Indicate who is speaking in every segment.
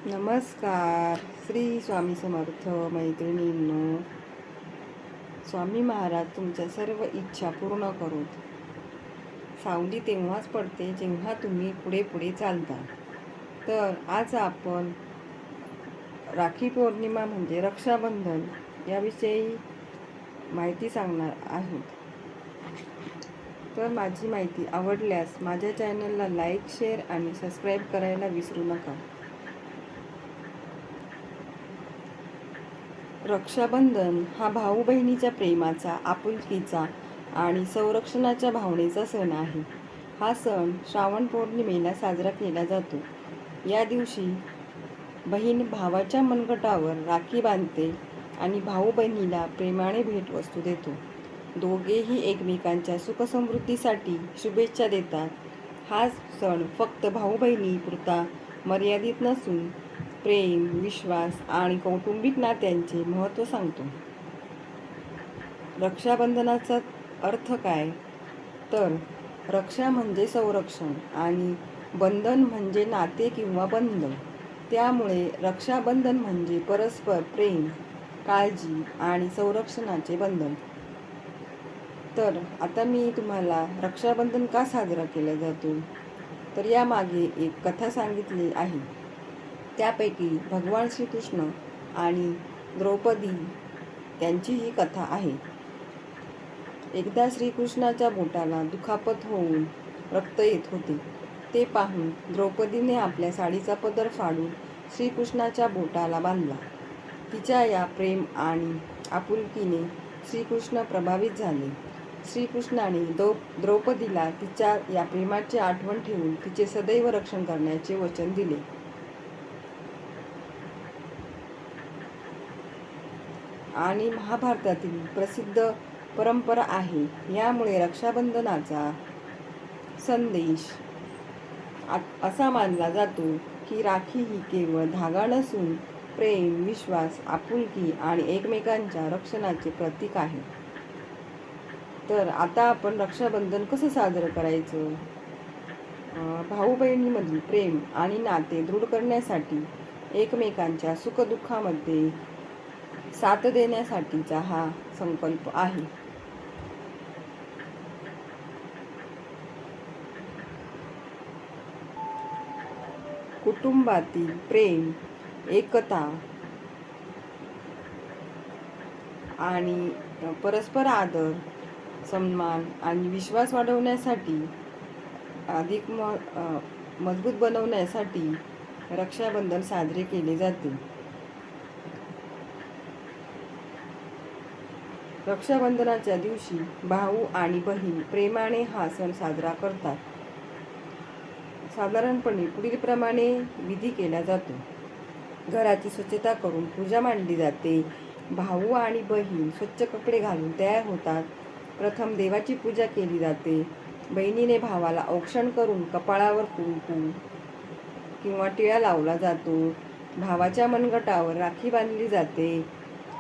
Speaker 1: नमस्कार. श्री स्वामी समर्थ मैत्रिणींनो. स्वामी महाराज तुमच्या सर्व इच्छा पूर्ण करोत. सावली तेव्हाच पडते जेव्हा तुम्ही पुढे पुढे चालता. तर आज आपण राखी पौर्णिमा म्हणजे रक्षाबंधन याविषयी माहिती सांगणार आहोत. तर माझी माहिती आवडल्यास माझ्या चॅनलला लाईक, शेअर आणि सबस्क्राईब करायला विसरू नका. रक्षाबंधन हा भाऊ बहिणीच्या प्रेमाचा, आपुलकीचा आणि संरक्षणाच्या भावनेचा सण आहे. हा सण श्रावण पौर्णिमेला साजरा केला जातो. या दिवशी बहीण भावाच्या मनगटावर राखी बांधते आणि भाऊ बहिणीला प्रेमाने भेटवस्तू देतो. दोघेही एकमेकांच्या सुखसमृद्धीसाठी शुभेच्छा देतात. हा सण फक्त भाऊ बहिणीपुरता मर्यादित नसून प्रेम, विश्वास आणि कौटुंबिक नात्यांचे महत्त्व सांगतो. रक्षाबंधनाचा अर्थ काय? तर रक्षा म्हणजे संरक्षण आणि बंधन म्हणजे नाते किंवा बंध. त्यामुळे रक्षाबंधन म्हणजे परस्पर प्रेम, काळजी आणि संरक्षणाचे बंधन. तर आता मी तुम्हाला रक्षाबंधन का साजरा केला जातो तर यामागे एक कथा सांगितली आहे. त्यापैकी भगवान श्रीकृष्ण आणि द्रौपदी यांची ही कथा आहे. एकदा श्रीकृष्णाच्या बोटाला दुखापत होऊन रक्त येत होते. ते पाहून द्रौपदीने आपल्या साडीचा पदर फाडून श्रीकृष्णाच्या बोटाला बांधला. तिच्या या प्रेम आणि आपुलकीने श्रीकृष्ण प्रभावित झाले. श्रीकृष्णाने द्रौपदीला तिच्या या प्रेमाची आठवण ठेवून तिचे सदैव रक्षण करण्याचे वचन दिले. आणि महाभारतातील प्रसिद्ध परंपरा आहे. यामुळे रक्षाबंधनाचा संदेश असा मानला जातो की राखी ही केवळ धागा नसून प्रेम, विश्वास, आपुलकी आणि एकमेकांच्या रक्षणाचे प्रतीक आहे. तर आता आपण रक्षाबंधन कसं साजरं करायचं? भाऊ बहिणीमधील प्रेम आणि नाते दृढ करण्यासाठी, एकमेकांच्या सुखदुःखामध्ये साथ देण्यासाठीचा हा संकल्प आहे. कुटुंबातील प्रेम, एकता आणि परस्पर आदर, सन्मान आणि विश्वास वाढवण्यासाठी, अधिक मजबूत बनवण्यासाठी रक्षाबंधन साजरे केले जाते. रक्षाबंधनाच्या दिवशी भाऊ आणि बहीण प्रेमाने हा सण साजरा करतात. साधारणपणे पुढीलप्रमाणे विधी केला जातो. घराची स्वच्छता करून पूजा मांडली जाते. भाऊ आणि बहीण स्वच्छ कपडे घालून तयार होतात. प्रथम देवाची पूजा केली जाते. बहिणीने भावाला औक्षण करून कपाळावर कुंकू किंवा टिळा लावला जातो. भावाच्या मनगटावर राखी बांधली जाते.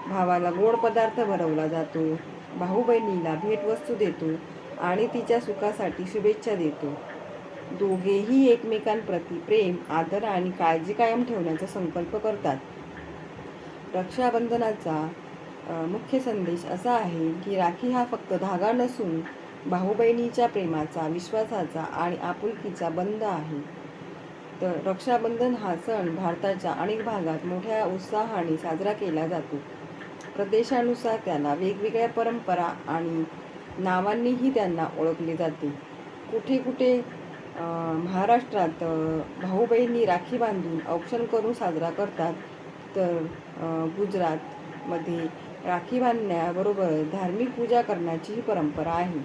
Speaker 1: भावाला गोड पदार्थ भरवला जातो. भाऊ बहिणीला भेटवस्तू देतो आणि तिच्या सुखासाठी शुभेच्छा देतो. दोघेही एकमेकांप्रती प्रेम, आदर आणि काळजी कायम ठेवण्याचा संकल्प करतात. रक्षाबंधनाचा मुख्य संदेश असा आहे की राखी हा फक्त धागा नसून भाऊ बहिणीच्या प्रेमाचा, विश्वासाचा आणि आपुलकीचा बंध आहे. तर रक्षाबंधन हा सण भारताच्या अनेक भागात मोठ्या उत्साहाने साजरा केला जातो. प्रदेशानुसार त्याला वेगवेगळ्या परंपरा आणि नावांनीही त्यांना ओळखले जाते. कुठे कुठे महाराष्ट्रात भाऊ बहिणी राखी बांधून औक्षण करून साजरा करतात. तर गुजरातमध्ये राखी बांधण्याबरोबर धार्मिक पूजा करण्याचीही परंपरा आहे.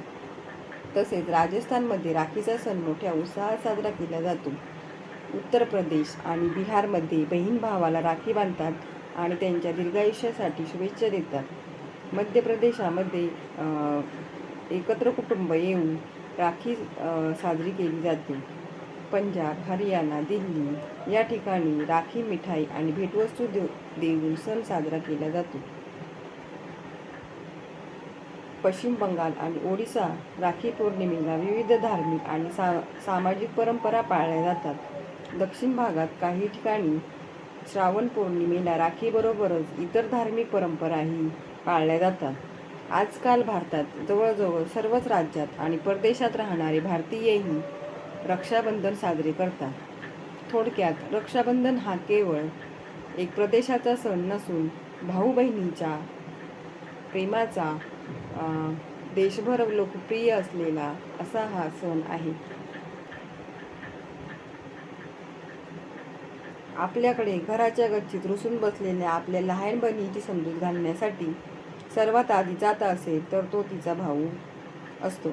Speaker 1: तसेच राजस्थानमध्ये राखीचा सण मोठ्या उत्साहात साजरा केला जातो. उत्तर प्रदेश आणि बिहारमध्ये बहीण भावाला राखी बांधतात आणि त्यांच्या दीर्घायुष्यासाठी शुभेच्छा देतात. मध्य प्रदेशामध्ये एकत्र कुटुंब येऊन राखी साजरी केली जाते. पंजाब, हरियाणा, दिल्ली या ठिकाणी राखी, मिठाई आणि भेटवस्तू देऊन सण साजरा केला जातो. पश्चिम बंगाल आणि ओडिशा राखी पौर्णिमेला विविध धार्मिक आणि सामाजिक परंपरा पाळल्या जातात. दक्षिण भागात काही ठिकाणी श्रावण पौर्णिमेला राखीबरोबरच इतर धार्मिक परंपराही पाळल्या जातात. आजकाल भारतात जवळजवळ सर्वच राज्यात आणि परदेशात राहणारे भारतीयही रक्षाबंधन साजरे करतात. थोडक्यात रक्षाबंधन हा केवळ एक प्रदेशाचा सण नसून भाऊ बहिणीच्या प्रेमाचा देशभर लोकप्रिय असलेला असा हा सण आहे. आपल्याकडे घराच्या गच्चीत रुसून बसलेल्या आपल्या लहान बहिणीची समजूत घालण्यासाठी सर्वात आधी जात असेल तर तो तिचा भाऊ असतो.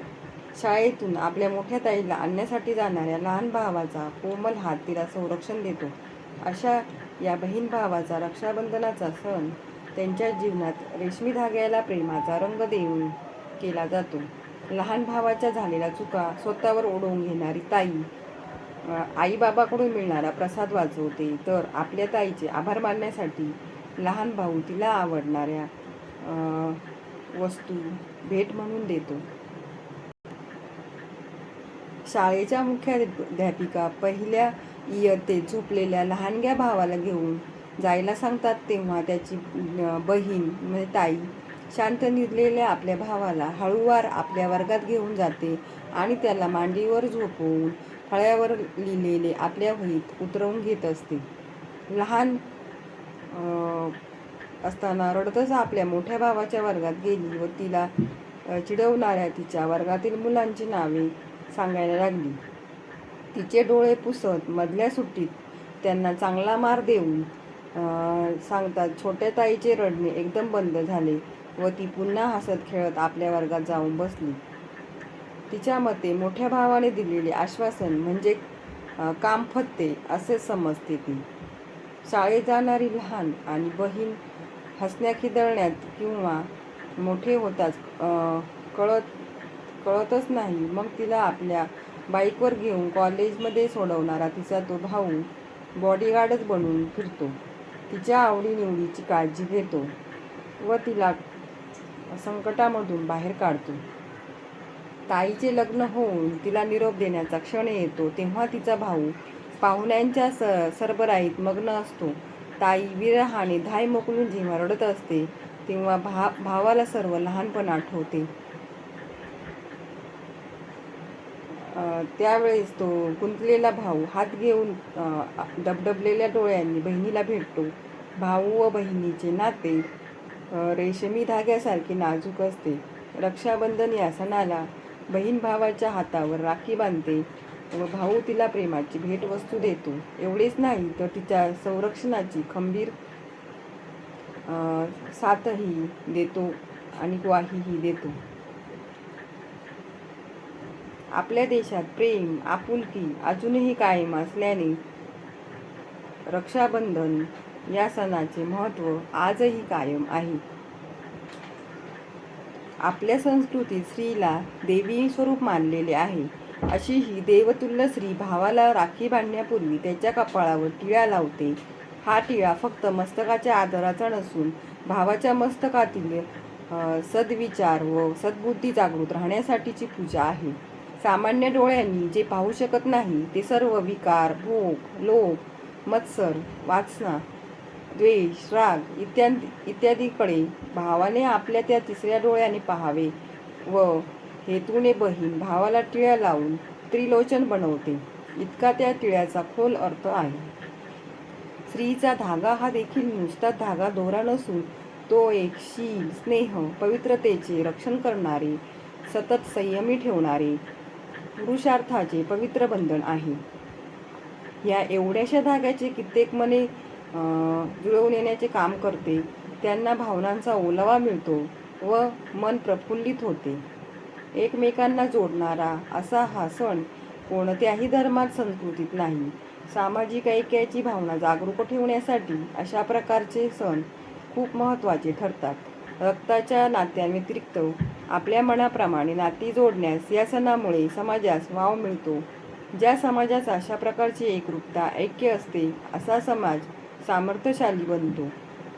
Speaker 1: शाळेतून आपल्या मोठ्या ताईला आणण्यासाठी जाणाऱ्या लहान भावाचा कोमल हात तिला संरक्षण देतो. अशा या बहीण भावाचा रक्षाबंधनाचा सण त्यांच्या जीवनात रेशमी धाग्याला प्रेमाचा रंग देऊन केला जातो. लहान भावाच्या झालेल्या चुका स्वतःवर ओढवून घेणारी ताई आईबाबाकडून मिळणारा प्रसाद वाचवते, तर आपल्या ताईचे आभार मानण्यासाठी लहान भाऊ तिला आवडणाऱ्या वस्तू भेट म्हणून देतो. शाळेच्या मुख्याध्यापिका पहिल्या इयत्तेत झोपलेल्या लहानग्या भावाला घेऊन जायला सांगतात, तेव्हा त्याची बहीण म्हणजे ताई शांत निजलेल्या आपल्या भावाला हळूवार आपल्या वर्गात घेऊन जाते आणि त्याला मांडीवर झोपवून फळ्यावर लिहिलेले आपल्या वहीत उतरवून घेत असते. लहान असताना रडतच आपल्या मोठ्या भावाच्या वर्गात गेली व तिला चिडवणाऱ्या तिच्या वर्गातील मुलांची नावे सांगायला लागली. तिचे डोळे पुसत मधल्या सुट्टीत त्यांना चांगला मार देऊन सांगतात, छोट्या ताईचे रडणे एकदम बंद झाले व ती पुन्हा हसत खेळत आपल्या वर्गात जाऊन बसली. तिच्या मते मोठ्या भावाने दिलेले आश्वासन म्हणजे काम फत्ते असे समजते ती. शाळेत जाणारी लहान आणि बहीण हसण्याखिदळण्यात किंवा मोठे होताच कळतच नाही. मग तिला आपल्या बाईकवर घेऊन कॉलेजमध्ये सोडवणारा तिचा तो भाऊ बॉडीगार्डच बनून फिरतो. तिच्या आवडीनिवडीची काळजी घेतो व तिला संकटामधून बाहेर काढतो. ताईचे लग्न होऊन तिला निरोप देण्याचा क्षण येतो, तेव्हा तिचा भाऊ पाहुण्यांच्या सरबराईत मग्न असतो. ताई विरहाने धाय मोकळून जेव्हा रडत असते, तेव्हा भावाला सर्व लहानपण आठवते. त्यावेळेस तो गुंतलेला भाऊ हात घेऊन डबडबलेल्या डोळ्यांनी बहिणीला भेटतो. भाऊ व बहिणीचे नाते रेशमी धाग्यासारखे नाजूक असते. रक्षाबंधन या सणाला बहीण भावाच्या हातावर राखी बांधते व भाऊ तिला प्रेमाची भेटवस्तू देतो. एवढेच नाही तर तिच्या संरक्षणाची खंबीर साथही देतो आणि ग्वाहीही देतो. आपल्या देशात प्रेम आपुलकी अजूनही कायम असल्याने रक्षाबंधन या सणाचे महत्त्व आजही कायम आहे. आपल्या संस्कृतीत स्त्रीला देवी स्वरूप मानलेले आहे. अशी ही देवतुल्य स्त्री भावाला राखी बांधण्यापूर्वी त्याच्या कपाळावर टिळा लावते. हा टिळा फक्त मस्तकाच्या आदराचा नसून भावाच्या मस्तकातील सद्विचार व सद्बुद्धी जागृत राहण्यासाठीची पूजा आहे. सामान्य डोळ्यांनी जे पाहू शकत नाही ते सर्व विकार, भोग, लोभ, मत्सर, वासना, द्वेष, राग इत्यादीकडे भावाने आपल्या त्या तिसऱ्या डोळ्याने पाहावे व हेतूने बहीण भावाला टिळा लावून त्रिलोचन बनवते. इतका त्या टिळ्याचा खोल अर्थ आहे. स्त्रीचा धागा हा देखील नुसता धागा दोरा नसून तो एक शील, स्नेह, पवित्रतेचे रक्षण करणारे, सतत संयमी ठेवणारे पुरुषार्थाचे पवित्र बंधन आहे. या एवढ्याशा धाग्याचे कित्येक मने जुळवून येण्याचे काम करते. त्यांना भावनांचा ओलावा मिळतो व मन प्रफुल्लित होते. एकमेकांना जोडणारा असा हा सण कोणत्याही धर्मात संस्कृतीत नाही. सामाजिक ऐक्याची भावना जागरूक ठेवण्यासाठी अशा प्रकारचे सण खूप महत्त्वाचे ठरतात. रक्ताच्या नात्यांव्यतिरिक्त आपल्या मनाप्रमाणे नाती जोडण्यास या सणामुळे समाजास वाव मिळतो. ज्या समाजात अशा प्रकारची एकरूपता ऐक्य असते असा समाज सामर्थ्यशाली बनतो.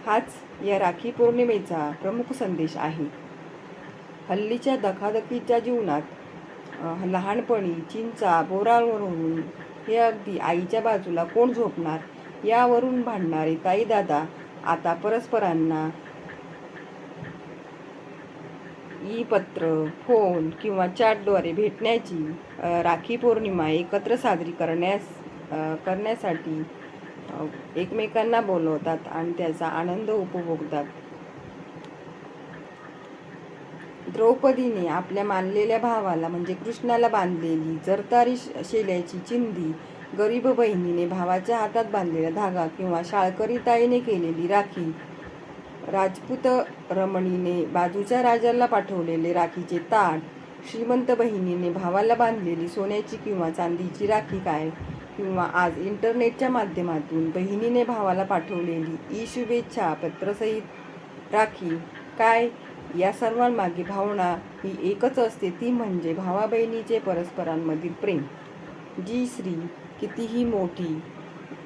Speaker 1: हाच या राखी पौर्णिमेचा प्रमुख संदेश आहे. हल्लीच्या धकाधकीच्या जीवनात लहानपणी चिंचा बोरावरून हे अगदी आईच्या बाजूला कोण झोपणार यावरून भांडणारे ताई दादा आता परस्परांना ई-पत्र, फोन किंवा चॅटद्वारे भेटण्याची राखी पौर्णिमा एकत्र साजरी करण्यासाठी एकमेकांना बोलवतात आणि त्याचा आनंद उपभोगतात. द्रौपदीने आपल्या मानलेल्या भावाला म्हणजे कृष्णाला बांधलेली जरतारी शेल्याची चिंधी, गरीब बहिणीने भावाच्या हातात बांधलेला धागा किंवा शाळकरी ताईने केलेली राखी, राजपूत रमणीने बाजूच्या राजाला पाठवलेले राखीचे ताट, श्रीमंत बहिणीने भावाला बांधलेली सोन्याची किंवा चांदीची राखी काय, किंवा आज इंटरनेटच्या माध्यमातून बहिणीने भावाला पाठवलेली शुभेच्छा पत्रसहित राखी काय, या सर्वांमागे भावना ही एकच असते, ती म्हणजे भावा बहिणीचे परस्परांमधील प्रेम. जी स्त्री कितीही मोठी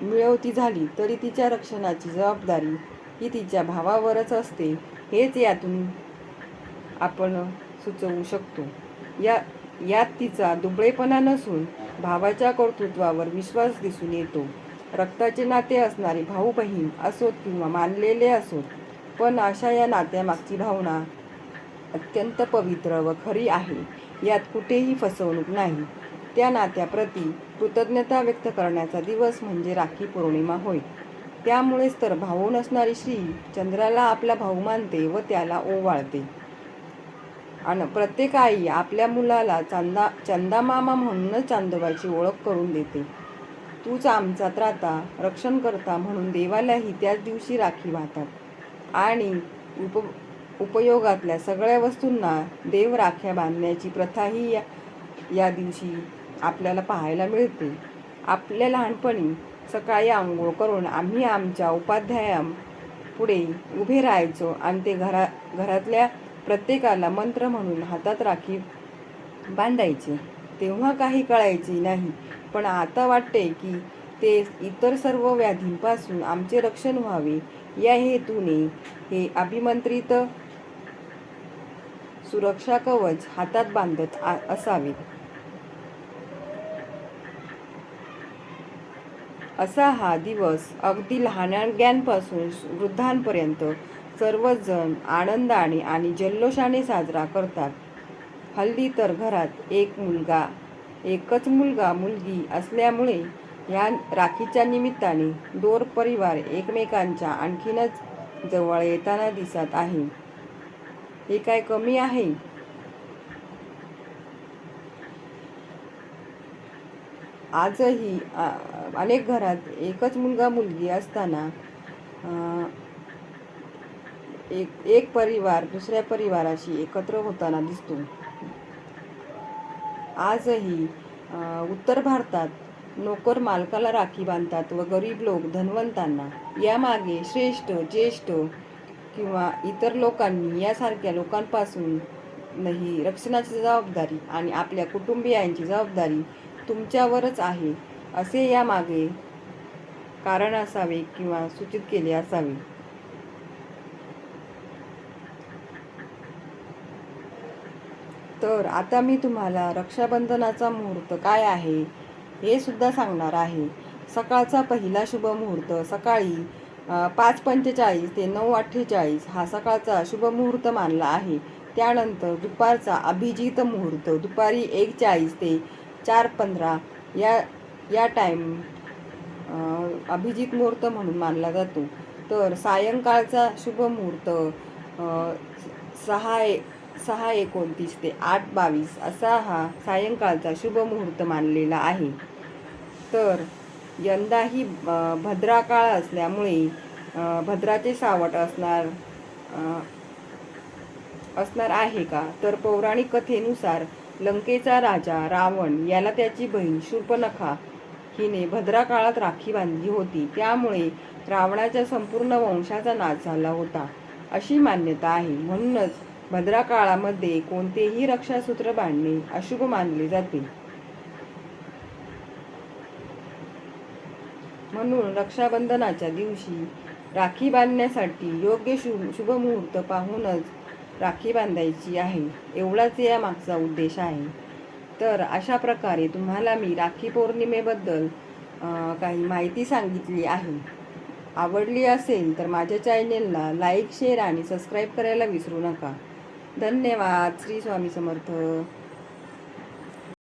Speaker 1: मिळवती झाली तरी तिच्या रक्षणाची जबाबदारी ही तिच्या भावावरच असते, हेच यातून आपण सुचवू शकतो. यात तिचा दुबळेपणा नसून भावाच्या कर्तृत्वावर विश्वास दिसून येतो. रक्ताचे नाते असणारे भाऊ बहीण असोत किंवा मानलेले असोत, पण अशा या नात्यामागची भावना अत्यंत पवित्र व खरी आहे. यात कुठेही फसवणूक नाही. त्या नात्याप्रती कृतज्ञता व्यक्त करण्याचा दिवस म्हणजे राखी पौर्णिमा होय. त्यामुळेच तर भाऊ नसणारी स्त्री चंद्राला आपला भाऊ मानते व त्याला ओवाळते. आणि प्रत्येक आई आपल्या मुलाला चंदामामा म्हणूनच चांदोबाची ओळख करून देते. तूच आमचा त्राता, रक्षणकर्ता म्हणून देवालाही त्याच दिवशी राखी वाहतात. आणि उपयोगातल्या सगळ्या वस्तूंना देव राख्या बांधण्याची प्रथाही या दिवशी आपल्याला पाहायला मिळते. आपल्या लहानपणी सकाळी आंघोळ करून आम्ही आमच्या उपाध्यायापुढे उभे राहायचो आणि ते घरातल्या प्रत्येकाला मंत्र म्हणून हातात राखी बांधायचे. तेव्हा काही कळायचे नाही, पण आता वाटते की ते इतर सर्व व्याधींपासून आमचे रक्षण व्हावे या हेतूने हे अभिमंत्रित सुरक्षा कवच हातात बांधत असावे. असा हा दिवस अगदी लहानग्यांपासून वृद्धांपर्यंत सर्वच जण आनंदाने आणि जल्लोषाने साजरा करतात. हल्ली तर घरात एकच मुलगा मुलगी असल्यामुळे या राखीच्या निमित्ताने दोर परिवार एकमेकांच्या आणखीनच जवळ येताना दिसत आहे. हे काय कमी आहे? आजही अनेक घरात एकच मुलगा मुलगी असताना एक परिवार दुसऱ्या परिवाराशी एकत्र होताना दिसतो. आजही उत्तर भारतात नोकर मालकाला राखी बांधतात व गरीब लोक धनवंतांना. यामागे श्रेष्ठ, ज्येष्ठ किंवा इतर लोकांनी यासारख्या लोकांपासूनही रक्षणाची जबाबदारी आणि आपल्या कुटुंबियांची जबाबदारी तुमच्यावरच आहे असे यामागे कारण असावे किंवा सूचित केले असावे. तर आता मी तुम्हाला रक्षाबंधनाचा मुहूर्त काय आहे हे सुद्धा सांगणार आहे. सकाळचा पहिला शुभ मुहूर्त सकाळी 5:45 ते 9:48 हा सकाळचा शुभ मुहूर्त मानला आहे. त्यानंतर दुपारचा अभिजित मुहूर्त दुपारी 1:40 ते 4:15 या टाईम अभिजित मुहूर्त म्हणून मानला जातो. तर सायंकाळचा शुभ मुहूर्त 6:29 ते 8:22 असा हा सायंकाळचा शुभ मुहूर्त मानलेला आहे. तर यंदाही भद्रा काळ असल्यामुळे भद्राचे सावट असणार आहे का? तर पौराणिक कथेनुसार लंकेचा राजा रावण याला त्याची बहीण शूर्पणखा हिने भद्रा काळात राखी बांधली होती. त्यामुळे रावणाच्या संपूर्ण वंशाचा नाश झाला होता अशी मान्यता आहे. म्हणूनच भद्रा काळामध्ये कोणतेही रक्षासूत्र बांधणे अशुभ मानले जाते. म्हणून रक्षाबंधनाच्या दिवशी राखी बांधण्यासाठी योग्य शुभ मुहूर्त पाहूनच राखी बांधायची आहे. एवढाच या मागचा उद्देश आहे. तर अशा प्रकारे तुम्हाला मी राखी पौर्णिमेबद्दल काही माहिती सांगितली आहे. आवडली असेल तर माझ्या चॅनेलला लाईक, शेअर आणि सबस्क्राईब करायला विसरू नका. धन्यवाद. श्री स्वामी समर्थ.